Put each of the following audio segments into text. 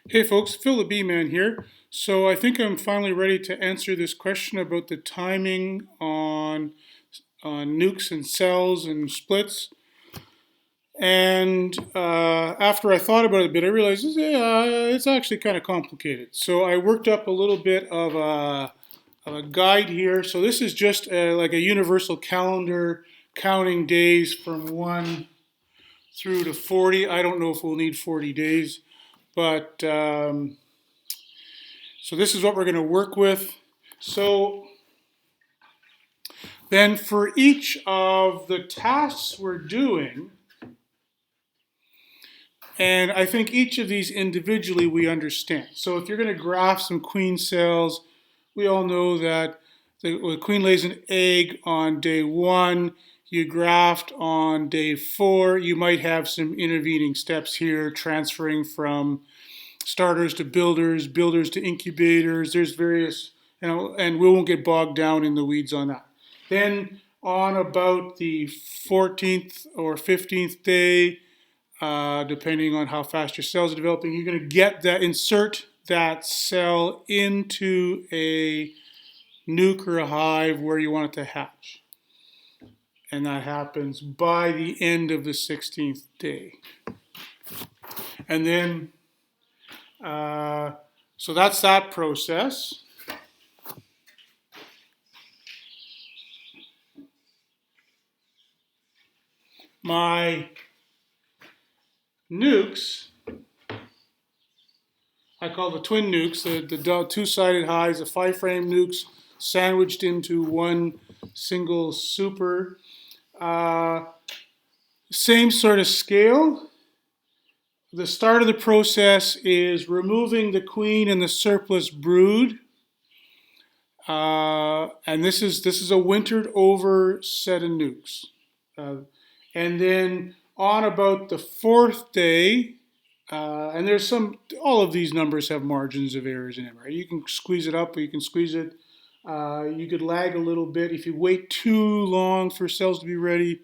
Hey folks, Phil the B-Man here. So I think I'm finally ready to answer this question about the timing on nukes and cells and splits. And after I thought about it a bit, I realized it's actually kind of complicated. So I worked up a little bit of a guide here. So this is just like a universal calendar counting days from 1 through to 40. I don't know if we'll need 40 days, but so this is what we're going to work with. So then for each of the tasks we're doing, and I think each of these individually we understand. So if you're going to graph some queen cells, we all know that the queen lays an egg on day 1, you graphed on day 4, you might have some intervening steps here, transferring from starters to builders, builders to incubators. There's various, and we won't get bogged down in the weeds on that. Then on about the 14th or 15th day, depending on how fast your cells are developing, you're going to insert that cell into a nuke or a hive where you want it to hatch. And that happens by the end of the 16th day. And then so that's that process. My nukes, I call the twin nukes, the two-sided hives, the 5-frame nukes sandwiched into one single super. Same sort of scale. The start of the process is removing the queen and the surplus brood. And this is a wintered over set of nukes. And then on about the 4th day, and there's all of these numbers have margins of errors in it, right? You can squeeze it up or you can squeeze it. You could lag a little bit. If you wait too long for cells to be ready,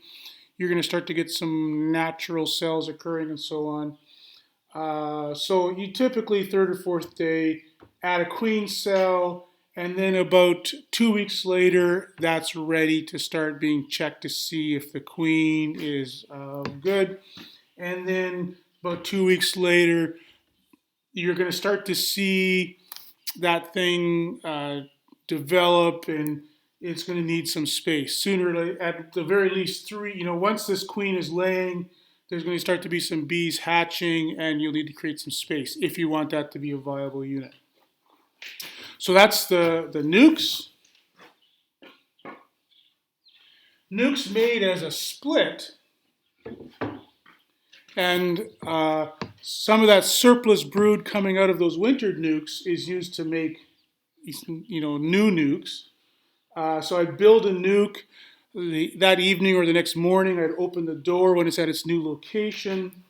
you're going to start to get some natural cells occurring and so on. So you typically 3rd or 4th day add a queen cell, and then about 2 weeks later, that's ready to start being checked to see if the queen is good. And then about 2 weeks later, you're going to start to see that thing develop, and it's going to need some space. Sooner, at the very least, once this queen is laying, there's going to start to be some bees hatching, and you'll need to create some space if you want that to be a viable unit. So that's the nukes. Nukes made as a split, and some of that surplus brood coming out of those wintered nukes is used to make, new nukes. So I'd build a nuke that evening or the next morning. I'd open the door when it's at its new location.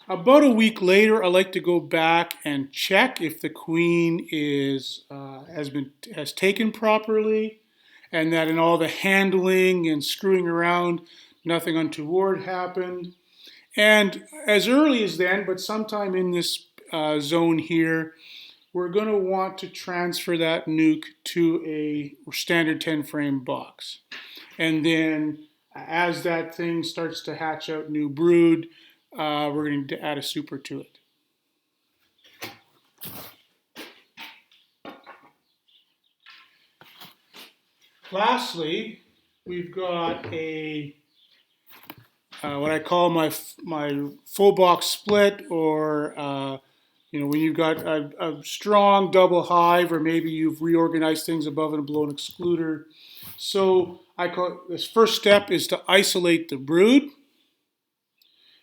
About a week later, I like to go back and check if the queen has taken properly, and that in all the handling and screwing around, nothing untoward happened. And as early as then, but sometime in this zone here, we're going to want to transfer that nuke to a standard 10-frame box. And then as that thing starts to hatch out new brood, we're going to add a super to it. Lastly, we've got what I call my full box split, or when you've got a strong double hive, or maybe you've reorganized things above and below an excluder. So I call this first step is to isolate the brood.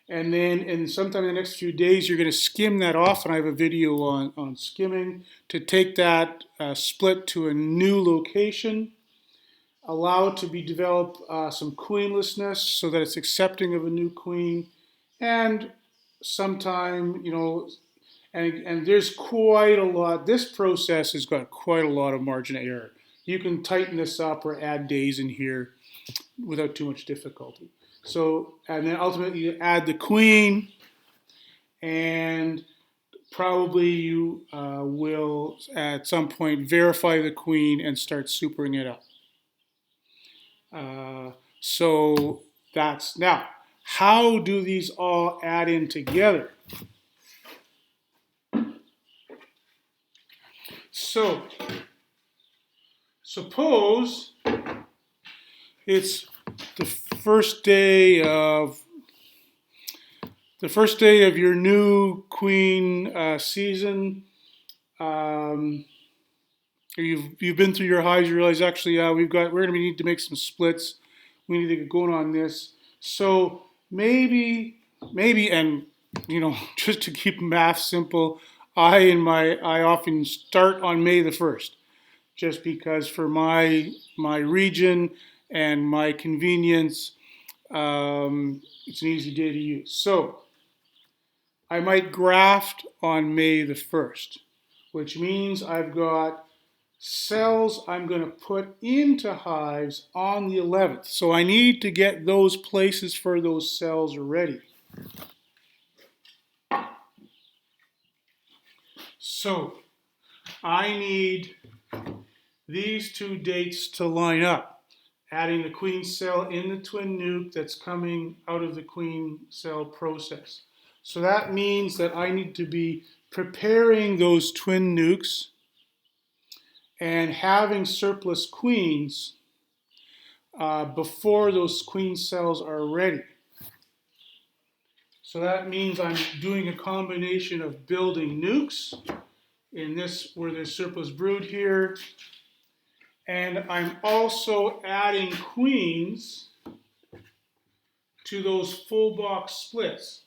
And then sometime in the next few days, you're going to skim that off, and I have a video on skimming, to take that split to a new location, allow it to be develop some queenlessness so that it's accepting of a new queen, and sometime, and there's quite a lot, this process has got quite a lot of margin of error. You can tighten this up or add days in here without too much difficulty. So, and then ultimately you add the queen, and probably you will at some point verify the queen and start supering it up. So that's now. How do these all add in together? So suppose it's the first day of your new queen season. You've been through your hives. You realize actually we're going to need to make some splits. We need to get going on this. So maybe and just to keep math simple, I often start on May the 1st, just because for my region and my convenience, it's an easy day to use. So I might graft on May the 1st, which means I've got cells I'm going to put into hives on the 11th. So I need to get those places for those cells ready. So I need these two dates to line up. Adding the queen cell in the twin nuke that's coming out of the queen cell process. So that means that I need to be preparing those twin nukes and having surplus queens before those queen cells are ready. So that means I'm doing a combination of building nukes in this where there's surplus brood here, and I'm also adding queens to those full box splits,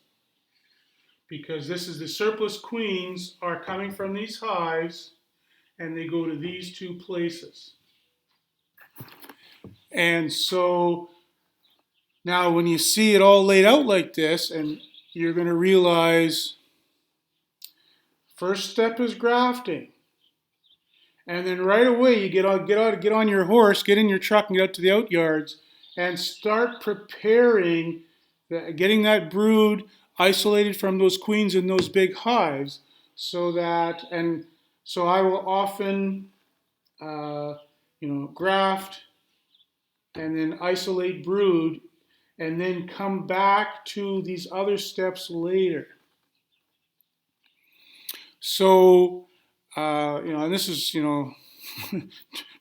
because this is the surplus queens are coming from these hives and they go to these two places. And so now when you see it all laid out like this, and you're going to realize first step is grafting. And then right away you get on your horse, get in your truck and get out to the out yards and start preparing, getting that brood isolated from those queens in those big hives, so I will often graft and then isolate brood and then come back to these other steps later. So and this is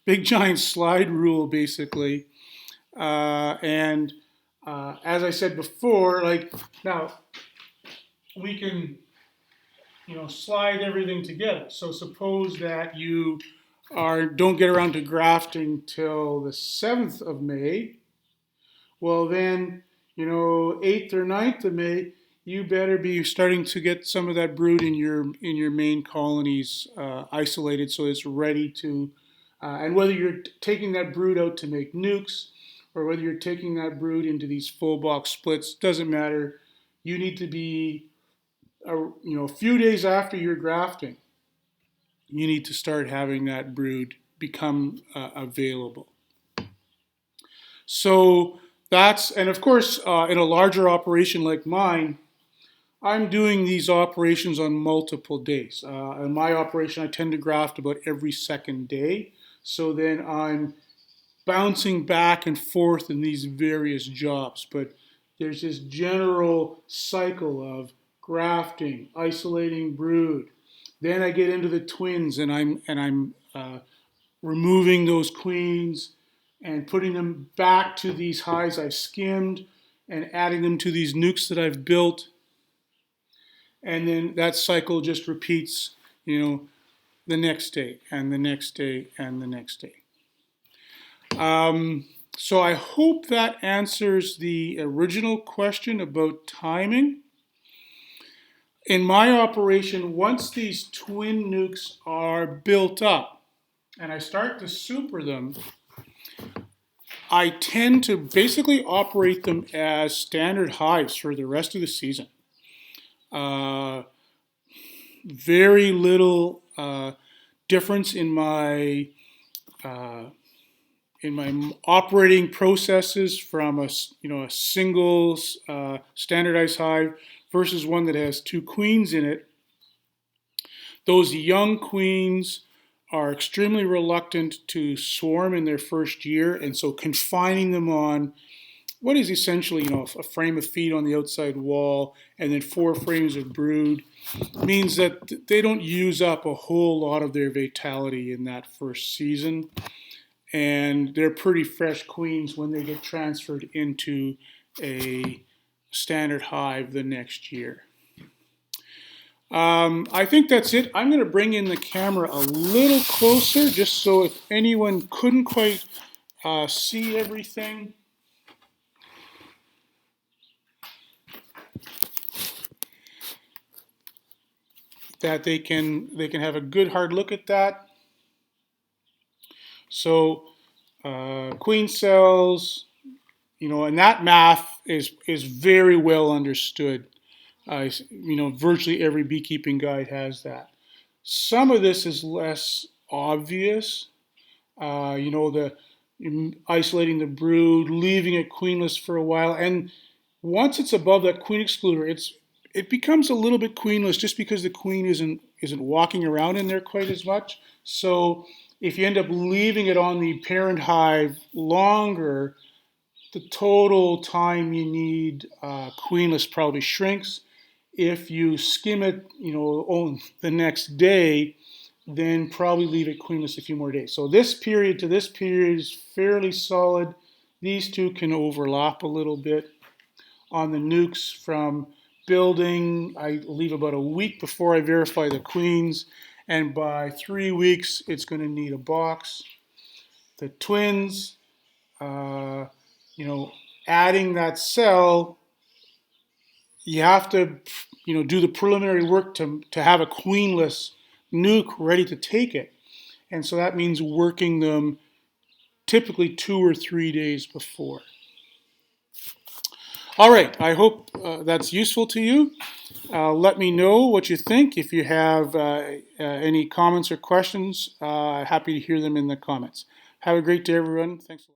big giant slide rule basically. And as I said before, like now we can slide everything together. So suppose that you don't get around to grafting till the 7th of May. Well then, 8th or 9th of May, you better be starting to get some of that brood in your main colonies isolated, so it's ready to. And whether you're taking that brood out to make nukes, or whether you're taking that brood into these full box splits, doesn't matter. You need to be, a few days after you're grafting, you need to start having that brood become available. So and of course, in a larger operation like mine, I'm doing these operations on multiple days. In my operation, I tend to graft about every second day. So then I'm bouncing back and forth in these various jobs. But there's this general cycle of grafting, isolating brood. Then I get into the twins, and I'm removing those queens and putting them back to these hives I've skimmed and adding them to these nukes that I've built. And then that cycle just repeats, the next day and the next day and the next day. So I hope that answers the original question about timing. In my operation, once these twin nukes are built up and I start to super them, I tend to basically operate them as standard hives for the rest of the season. Very little difference in my operating processes from a single standardized hive versus one that has two queens in it. Those young queens are extremely reluctant to swarm in their first year, and so confining them on what is essentially, a frame of feed on the outside wall and then 4 frames of brood means that they don't use up a whole lot of their vitality in that first season. And they're pretty fresh queens when they get transferred into a standard hive the next year. I think that's it. I'm going to bring in the camera a little closer just so if anyone couldn't quite see everything, that they can have a good hard look at that. So queen cells, and that math is very well understood. Virtually every beekeeping guide has that. Some of this is less obvious. The isolating the brood, leaving it queenless for a while, and once it's above that queen excluder, it becomes a little bit queenless just because the queen isn't walking around in there quite as much. So if you end up leaving it on the parent hive longer, the total time you need queenless probably shrinks. If you skim it, on the next day, then probably leave it queenless a few more days. So this period to this period is fairly solid. These two can overlap a little bit. On the nukes from building, I leave about a week before I verify the queens, and by 3 weeks, it's going to need a box. The twins, uh, adding that cell, you have to, do the preliminary work to have a queenless nuke ready to take it. And so that means working them typically 2 or 3 days before. All right, I hope that's useful to you. Let me know what you think. If you have any comments or questions, happy to hear them in the comments. Have a great day, everyone. Thanks a lot.